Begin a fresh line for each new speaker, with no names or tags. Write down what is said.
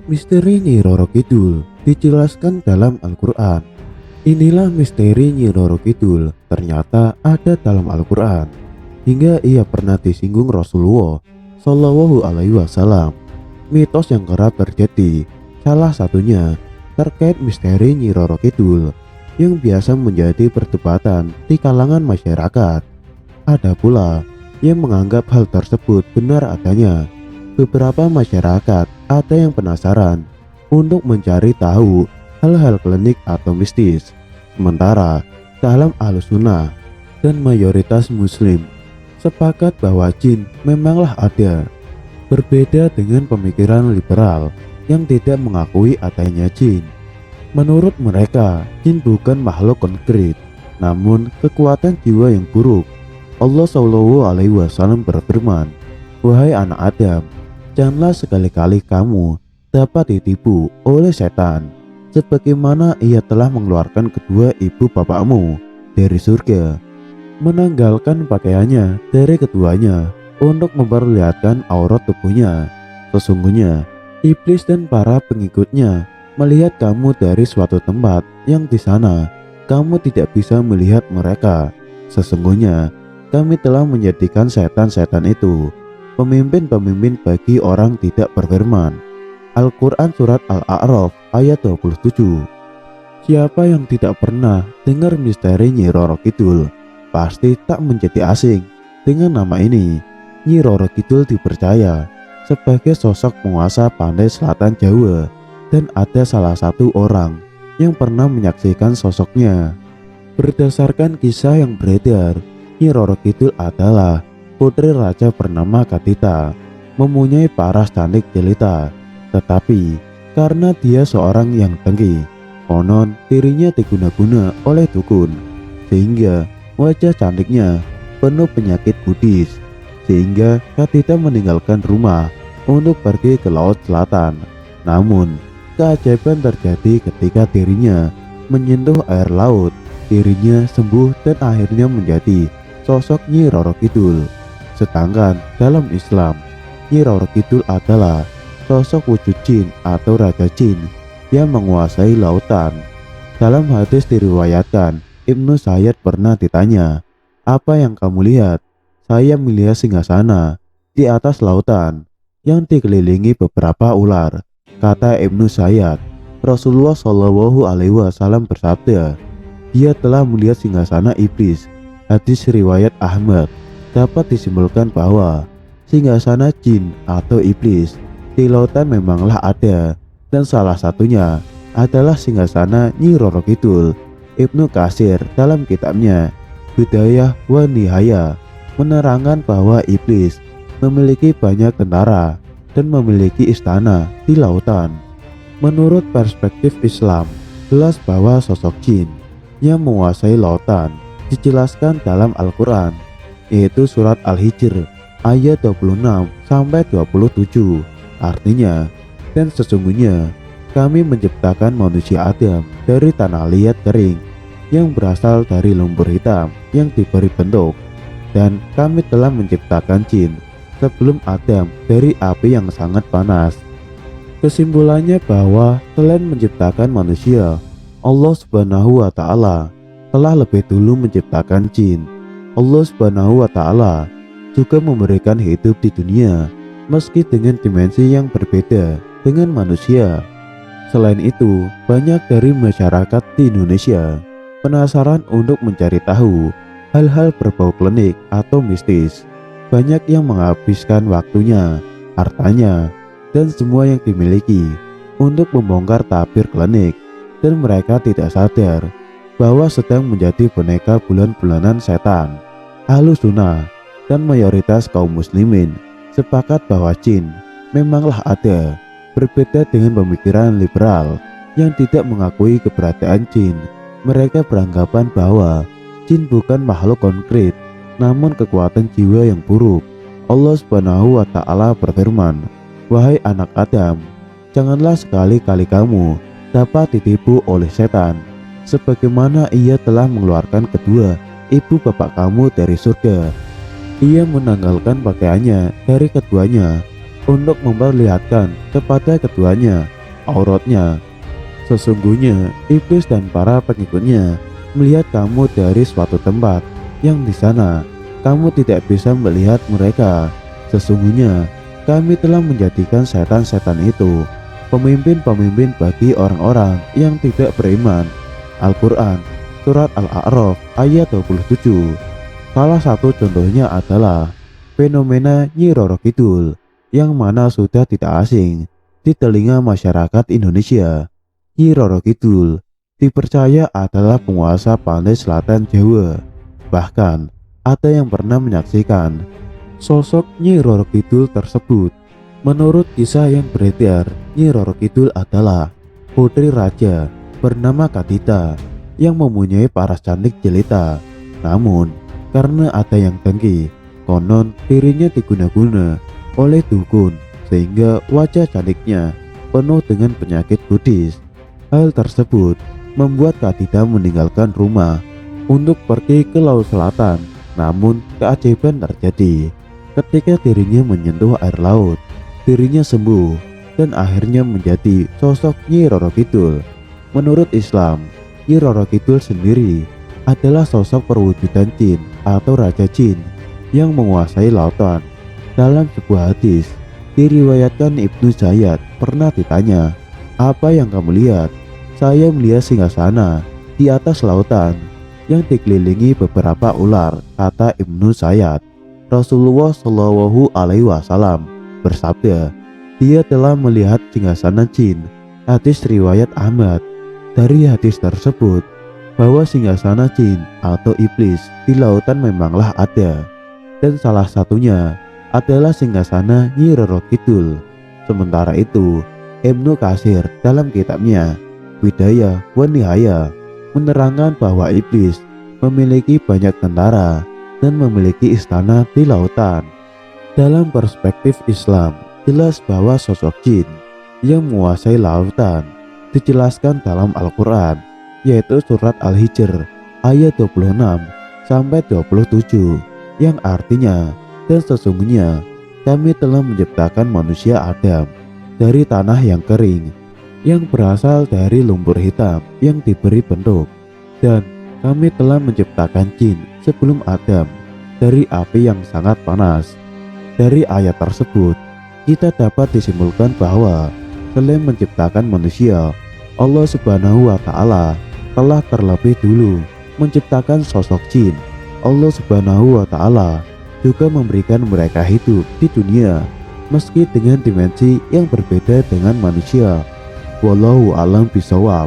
Misteri Nyi Roro Kidul dijelaskan dalam Al-Quran. Inilah misteri Nyi Roro Kidul ternyata ada dalam Al-Quran, hingga ia pernah disinggung Rasulullah Shallallahu Alaihi Wasallam. Mitos yang kerap terjadi, salah satunya terkait misteri Nyi Roro Kidul yang biasa menjadi perdebatan di kalangan masyarakat. Ada pula yang menganggap hal tersebut benar adanya. Beberapa masyarakat ada yang penasaran untuk mencari tahu hal-hal klinik atau mistis. Sementara dalam Ahlussunnah dan mayoritas muslim sepakat bahwa jin memanglah ada. Berbeda dengan pemikiran liberal yang tidak mengakui adanya jin. Menurut mereka, jin bukan makhluk konkret, namun kekuatan jiwa yang buruk. Allah Shallallahu Alaihi Wasallam berfirman, "Wahai anak Adam, janganlah sekali-kali kamu dapat ditipu oleh setan, sebagaimana ia telah mengeluarkan kedua ibu bapakmu dari surga, menanggalkan pakaiannya dari keduanya untuk memperlihatkan aurat tubuhnya. Sesungguhnya iblis dan para pengikutnya melihat kamu dari suatu tempat yang di sana kamu tidak bisa melihat mereka. Sesungguhnya kami telah menjadikan setan-setan itu pemimpin-pemimpin bagi orang tidak berfirman." Al-Quran Surat Al-A'raf ayat 27. Siapa yang tidak pernah dengar misteri Nyi Roro Kidul pasti tak menjadi asing dengan nama ini. Nyi Roro Kidul dipercaya sebagai sosok penguasa pantai selatan Jawa, dan ada salah satu orang yang pernah menyaksikan sosoknya. Berdasarkan kisah yang beredar, Nyi Roro Kidul adalah putri raja bernama Kadita, mempunyai paras cantik jelita. Tetapi karena dia seorang yang dengki, konon dirinya diguna-guna oleh dukun, sehingga wajah cantiknya penuh penyakit kudis, sehingga Kadita meninggalkan rumah untuk pergi ke laut selatan. Namun keajaiban terjadi ketika dirinya menyentuh air laut. Dirinya sembuh dan akhirnya menjadi sosok Nyi Roro Kidul. Sedangkan dalam Islam, Nyi Roro Kidul adalah sosok wujud jin atau raja jin yang menguasai lautan. Dalam hadis diriwayatkan, Ibnu Sayyad pernah ditanya, "Apa yang kamu lihat?" "Saya melihat singgasana di atas lautan yang dikelilingi beberapa ular," kata Ibnu Sayyad. Rasulullah Shallallahu Alaihi Wasallam bersabda, "Dia telah melihat singgasana iblis." Hadis riwayat Ahmad. Dapat disimpulkan bahwa singgasana jin atau iblis di lautan memanglah ada, dan salah satunya adalah singgasana Nyi Roro Kidul. Ibnu Katsir dalam kitabnya Bidayah wa Nihayah menerangkan bahwa iblis memiliki banyak tentara dan memiliki istana di lautan. Menurut perspektif Islam, jelas bahwa sosok jin yang menguasai lautan dijelaskan dalam Al-Quran, yaitu surat Al-Hijr ayat 26 sampai 27. Artinya, "Dan sesungguhnya kami menciptakan manusia Adam dari tanah liat kering yang berasal dari lumpur hitam yang diberi bentuk, dan kami telah menciptakan jin sebelum Adam dari api yang sangat panas." Kesimpulannya bahwa selain menciptakan manusia, Allah Subhanahu wa Ta'ala telah lebih dulu menciptakan jin. Allah Subhanahu wa Ta'ala juga memberikan hidup di dunia meski dengan dimensi yang berbeda dengan manusia. Selain itu, banyak dari masyarakat di Indonesia penasaran untuk mencari tahu hal-hal berbau klinik atau mistis. Banyak yang menghabiskan waktunya, hartanya, dan semua yang dimiliki untuk membongkar tabir klinik, dan mereka tidak sadar bahwa sedang menjadi boneka bulan-bulanan setan. Ahlussunnah dan mayoritas kaum muslimin sepakat bahwa jin memanglah ada. Berbeda dengan pemikiran liberal yang tidak mengakui keberadaan jin. Mereka beranggapan bahwa jin bukan makhluk konkret, namun kekuatan jiwa yang buruk. Allah Subhanahu wa Ta'ala berfirman, "Wahai anak Adam, janganlah sekali-kali kamu dapat ditipu oleh setan, sebagaimana ia telah mengeluarkan kedua ibu bapak kamu dari surga. Ia menanggalkan pakaiannya dari keduanya untuk memperlihatkan kepada keduanya auratnya. Sesungguhnya iblis dan para pengikutnya melihat kamu dari suatu tempat yang di sana kamu tidak bisa melihat mereka. Sesungguhnya kami telah menjadikan setan-setan itu pemimpin-pemimpin bagi orang-orang yang tidak beriman. Al-Quran Surat Al-A'raf ayat 27. Salah satu contohnya adalah fenomena Nyi Roro Kidul yang mana sudah tidak asing di telinga masyarakat Indonesia. Nyi Roro Kidul dipercaya adalah penguasa pantai selatan Jawa. Bahkan ada yang pernah menyaksikan sosok Nyi Roro Kidul tersebut. Menurut kisah yang beredar, Nyi Roro Kidul adalah putri raja bernama Kadita yang mempunyai paras cantik jelita. Namun karena ada yang dengki, konon dirinya diguna-guna oleh dukun sehingga wajah cantiknya penuh dengan penyakit buddhis. Hal tersebut membuat Kadita meninggalkan rumah untuk pergi ke laut selatan. Namun keajaiban terjadi ketika dirinya menyentuh air laut. Dirinya sembuh dan akhirnya menjadi sosok Nyi Roro Kidul. Menurut Islam, Nyi Roro Kidul sendiri adalah sosok perwujudan jin atau raja jin yang menguasai lautan. Dalam sebuah hadis diriwayatkan Ibnu Zayyad pernah ditanya, "Apa yang kamu lihat?" "Saya melihat singgasana di atas lautan yang dikelilingi beberapa ular," kata Ibnu Zayyad. Rasulullah Shallallahu Alaihi Wasallam bersabda, "Dia telah melihat singgasana jin." Hadis riwayat Ahmad. Dari hadis tersebut bahwa singgasana jin atau iblis di lautan memanglah ada, dan salah satunya adalah singgasana Nyi Roro Kidul. Sementara itu, Ibnu Katsir dalam kitabnya Bidayah wa Nihayah menerangkan bahwa iblis memiliki banyak tentara dan memiliki istana di lautan. Dalam perspektif Islam, jelas bahwa sosok jin yang menguasai lautan dijelaskan dalam Al-Quran, yaitu surat Al-Hijr ayat 26 sampai 27, yang artinya, "Dan sesungguhnya kami telah menciptakan manusia Adam dari tanah yang kering yang berasal dari lumpur hitam yang diberi bentuk, dan kami telah menciptakan jin sebelum Adam dari api yang sangat panas." Dari ayat tersebut kita dapat disimpulkan bahwa selain menciptakan manusia, Allah Subhanahu wa Ta'ala telah terlebih dulu menciptakan sosok jin. Allah Subhanahu wa Ta'ala juga memberikan mereka hidup di dunia meski dengan dimensi yang berbeda dengan manusia. Wallahu a'lam bishawab.